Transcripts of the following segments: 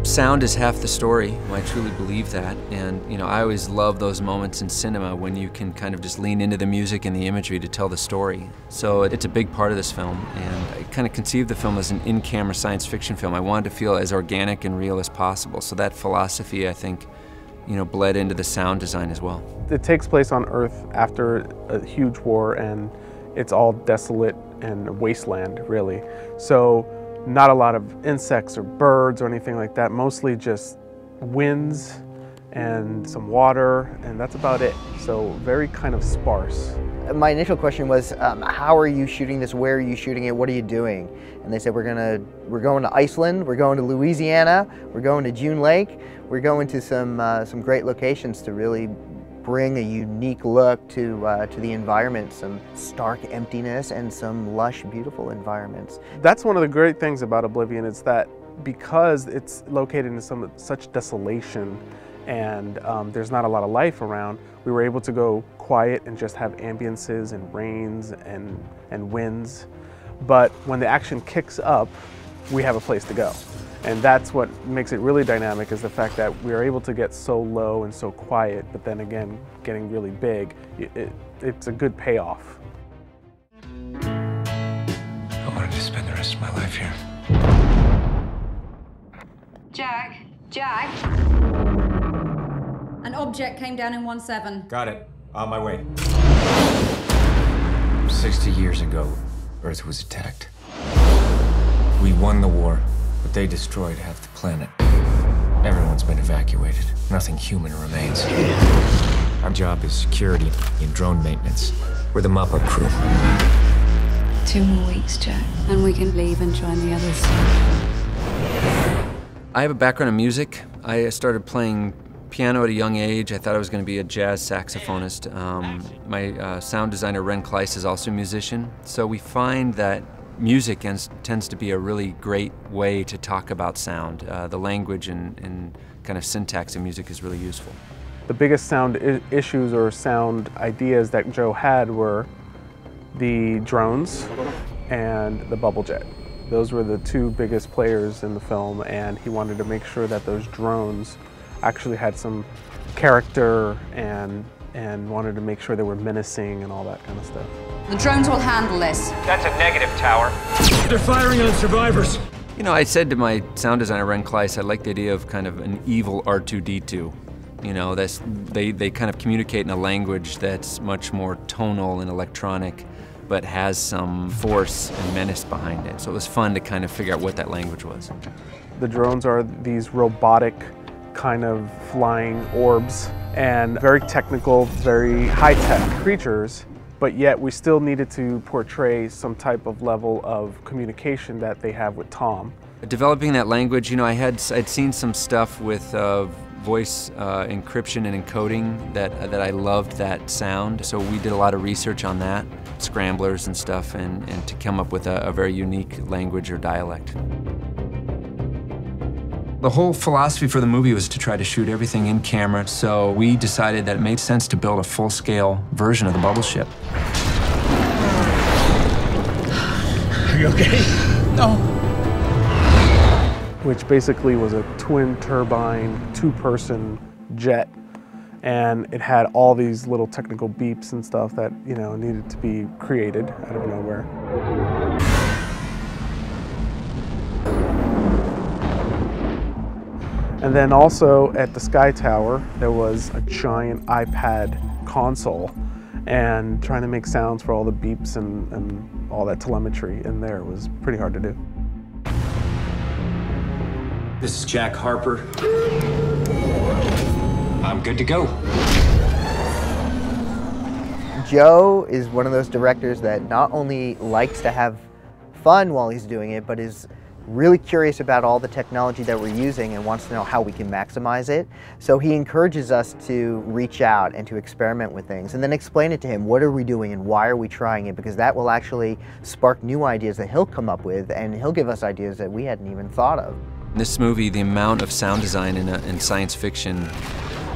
Sound is half the story. I truly believe that, and I always love those moments in cinema when you can kind of just lean into the music and the imagery to tell the story. So it's a big part of this film, and I kind of conceived the film as an in-camera science fiction film. I wanted to feel as organic and real as possible, so that philosophy, I think, bled into the sound design as well. It takes place on Earth after a huge war, and it's all desolate and wasteland, really. So not a lot of insects or birds or anything like that, mostly just winds and some water, and that's about it. So very kind of sparse. My initial question was, how are you shooting this? Where are you shooting it? What are you doing? And they said, we're going to Iceland, we're going to Louisiana, we're going to June Lake, we're going to some great locations to really bring a unique look to the environment, some stark emptiness and some lush, beautiful environments. That's one of the great things about Oblivion, is that because it's located in such desolation and there's not a lot of life around, we were able to go quiet and just have ambiances and rains and winds. But when the action kicks up, we have a place to go. And that's what makes it really dynamic, is the fact that we are able to get so low and so quiet, but then again, getting really big. It's a good payoff. I wanted to spend the rest of my life here. Jack. An object came down in 1-7. Got it. On my way. 60 years ago, Earth was attacked. We won the war, but they destroyed half the planet. Everyone's been evacuated. Nothing human remains. Our job is security and drone maintenance. We're the mop-up crew. 2 more weeks, Jack, and we can leave and join the others. I have a background in music. I started playing piano at a young age. I thought I was going to be a jazz saxophonist. My sound designer, Ren Kleiss, is also a musician. So we find that music tends to be a really great way to talk about sound. The language and kind of syntax of music is really useful. The biggest sound issues or sound ideas that Joe had were the drones and the bubble jet. Those were the 2 biggest players in the film, and he wanted to make sure that those drones actually had some character and wanted to make sure they were menacing and all that kind of stuff. The drones will handle this. That's a negative, Tower. They're firing on survivors. I said to my sound designer, Ren Kleiss, I like the idea of kind of an evil R2-D2. They kind of communicate in a language that's much more tonal and electronic, but has some force and menace behind it. So it was fun to kind of figure out what that language was. The drones are these robotic kind of flying orbs, and very technical, very high-tech creatures, but yet we still needed to portray some type of level of communication that they have with Tom. Developing that language, I'd seen some stuff with voice encryption and encoding that I loved that sound, so we did a lot of research on that, scramblers and stuff, and to come up with a very unique language or dialect. The whole philosophy for the movie was to try to shoot everything in camera, so we decided that it made sense to build a full-scale version of the bubble ship. Are you okay? No. Which basically was a twin turbine, 2-person jet, and it had all these little technical beeps and stuff that needed to be created out of nowhere. And then also at the Sky Tower, there was a giant iPad console, and trying to make sounds for all the beeps and all that telemetry in there was pretty hard to do. This is Jack Harper. I'm good to go. Joe is one of those directors that not only likes to have fun while he's doing it, but is really curious about all the technology that we're using and wants to know how we can maximize it. So he encourages us to reach out and to experiment with things and then explain it to him. What are we doing and why are we trying it? Because that will actually spark new ideas that he'll come up with, and he'll give us ideas that we hadn't even thought of. This movie, the amount of sound design in science fiction,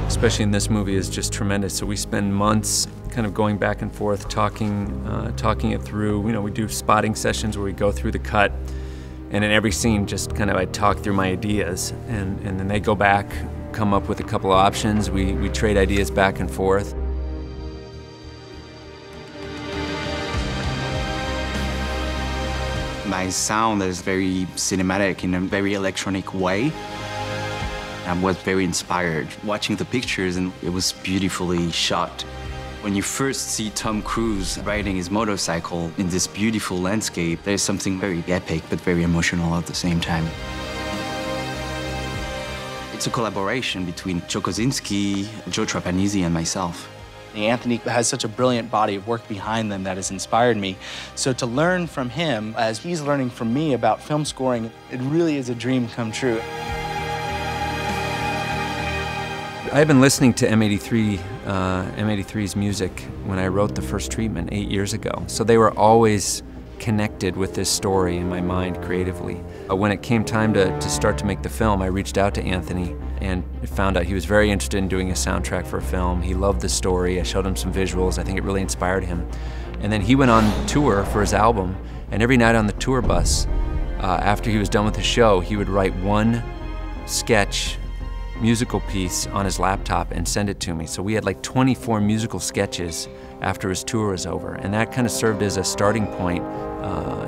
especially in this movie, is just tremendous. So we spend months kind of going back and forth, talking it through. You know, we do spotting sessions where we go through the cut, and in every scene, just kind of I talk through my ideas, and then they go back, come up with a couple of options. We trade ideas back and forth. My sound is very cinematic in a very electronic way. I was very inspired watching the pictures, and it was beautifully shot. When you first see Tom Cruise riding his motorcycle in this beautiful landscape, there's something very epic but very emotional at the same time. It's a collaboration between Joe Kosinski, Joe Trapanese, and myself. Anthony has such a brilliant body of work behind them that has inspired me. So to learn from him, as he's learning from me about film scoring, it really is a dream come true. I've been listening to M83's music when I wrote the first treatment 8 years ago. So they were always connected with this story in my mind creatively. When it came time to start to make the film, I reached out to Anthony and found out he was very interested in doing a soundtrack for a film. He loved the story. I showed him some visuals. I think it really inspired him. And then he went on tour for his album, and every night on the tour bus, after he was done with the show, he would write one sketch musical piece on his laptop and send it to me. So we had like 24 musical sketches after his tour was over, and that kind of served as a starting point.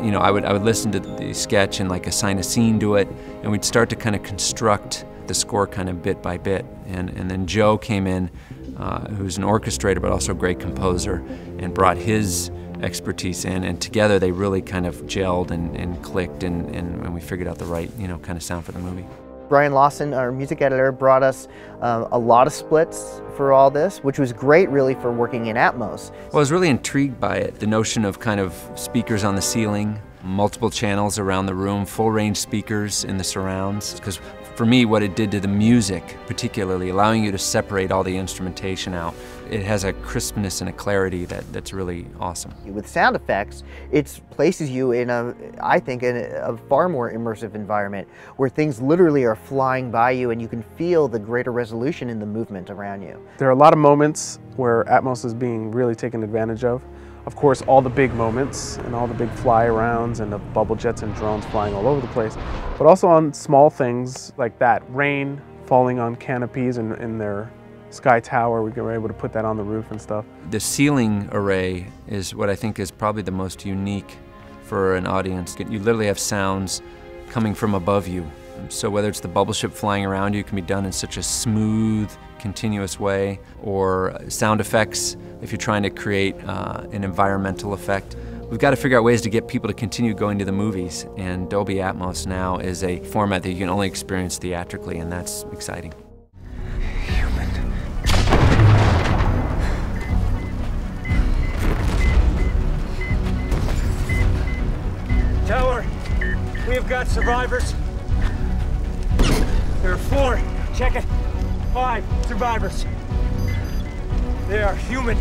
You know, I would listen to the sketch and like assign a scene to it, and we'd start to kind of construct the score kind of bit by bit. And then Joe came in, who's an orchestrator but also a great composer, and brought his expertise in, and together they really kind of gelled and clicked, and we figured out the right, you know, kind of sound for the movie. Brian Lawson, our music editor, brought us a lot of splits for all this, which was great really for working in Atmos. Well, I was really intrigued by it, the notion of kind of speakers on the ceiling, multiple channels around the room, full range speakers in the surrounds, because for me what it did to the music, particularly allowing you to separate all the instrumentation out, it has a crispness and a clarity that's really awesome. With sound effects, it places you in I think, in a far more immersive environment where things literally are flying by you and you can feel the greater resolution in the movement around you. There are a lot of moments where Atmos is being really taken advantage of. Of course, all the big moments and all the big fly-arounds and the bubble jets and drones flying all over the place, but also on small things like that. Rain falling on canopies in their sky tower, we were able to put that on the roof and stuff. The ceiling array is what I think is probably the most unique for an audience. You literally have sounds coming from above you. So whether it's the bubble ship flying around you, it can be done in such a smooth, continuous way, or sound effects if you're trying to create an environmental effect. We've got to figure out ways to get people to continue going to the movies, and Dolby Atmos now is a format that you can only experience theatrically, and that's exciting. Tower, we have got survivors. There are 4, check it, 5 survivors. They are human.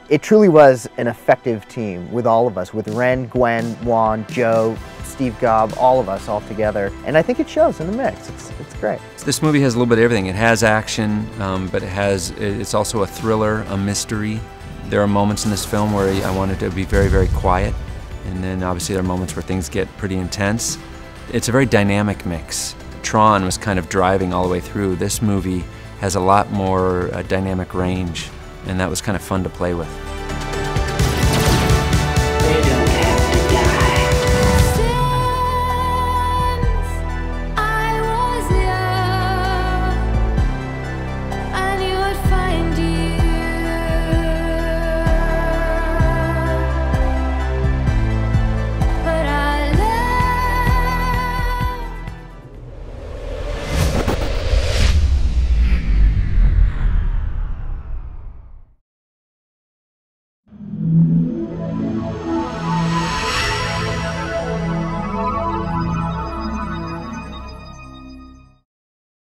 It truly was an effective team with all of us, with Ren, Gwen, Juan, Joe, Steve Gobb, all of us all together. And I think it shows in the mix. It's great. This movie has a little bit of everything. It has action, but it's also a thriller, a mystery. There are moments in this film where I wanted to be very, very quiet. And then obviously there are moments where things get pretty intense. It's a very dynamic mix. TRON was kind of driving all the way through. This movie has a lot more dynamic range, and that was kind of fun to play with.